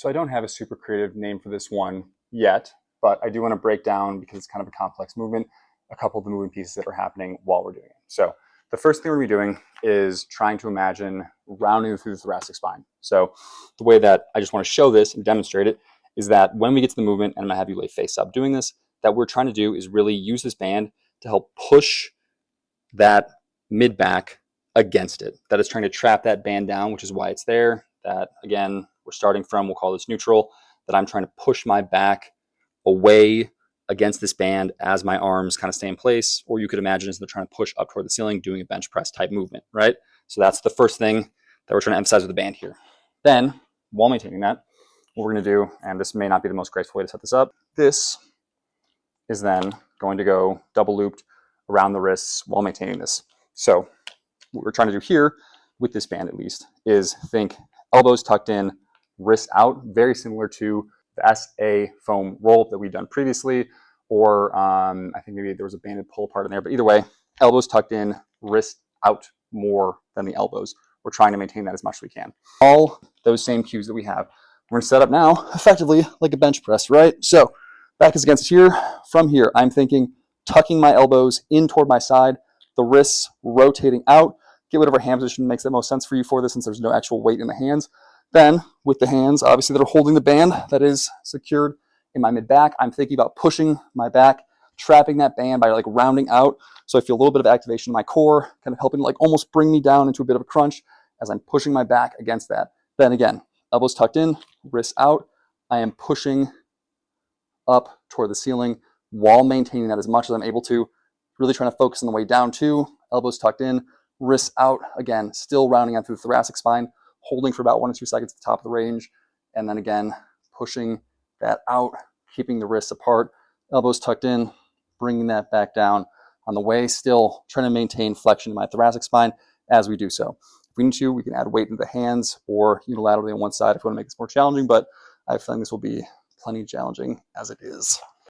So I don't have a super creative name for this one yet, but I do want to break down, because it's kind of a complex movement, a couple of the moving pieces that are happening while we're doing it. So the first thing we're going to be doing is trying to imagine rounding through the thoracic spine. So the way that I just want to show this and demonstrate it is that when we get to the movement, and I'm going to have you lay face up doing this, that we're trying to do is really use this band to help push that mid back against it. That is trying to trap that band down, which is why it's there. That, again, we're starting from, we'll call this neutral, that I'm trying to push my back away against this band as my arms kind of stay in place. Or you could imagine as they're trying to push up toward the ceiling, doing a bench press type movement, right? So that's the first thing that we're trying to emphasize with the band here. Then, while maintaining that, what we're going to do, and this may not be the most graceful way to set this up, this is then going to go double looped around the wrists while maintaining this. So what we're trying to do here, with this band at least, is think elbows tucked in, wrists out, very similar to the SA foam roll that we've done previously, or I think maybe there was a banded pull apart in there, but either way, elbows tucked in, wrist out more than the elbows. We're trying to maintain that as much as we can. All those same cues that we have, we're gonna set up now effectively like a bench press, right? So back is against here. From here, I'm thinking tucking my elbows in toward my side, the wrists rotating out. Get whatever hand position makes the most sense for you for this, since there's no actual weight in the hands. Then with the hands, obviously, that are holding the band that is secured in my mid back, I'm thinking about pushing my back, trapping that band by like rounding out. So I feel a little bit of activation in my core, kind of helping like almost bring me down into a bit of a crunch as I'm pushing my back against that. Then again, elbows tucked in, wrists out. I am pushing up toward the ceiling while maintaining that as much as I'm able to. Really trying to focus on the way down too. Elbows tucked in, wrists out. Again, still rounding out through the thoracic spine, holding for about 1 or 2 seconds at the top of the range. And then again, pushing that out, keeping the wrists apart, elbows tucked in, bringing that back down on the way, still trying to maintain flexion in my thoracic spine as we do so. If we need to, we can add weight into the hands or unilaterally on one side if we want to make this more challenging, but I have a feeling this will be plenty challenging as it is.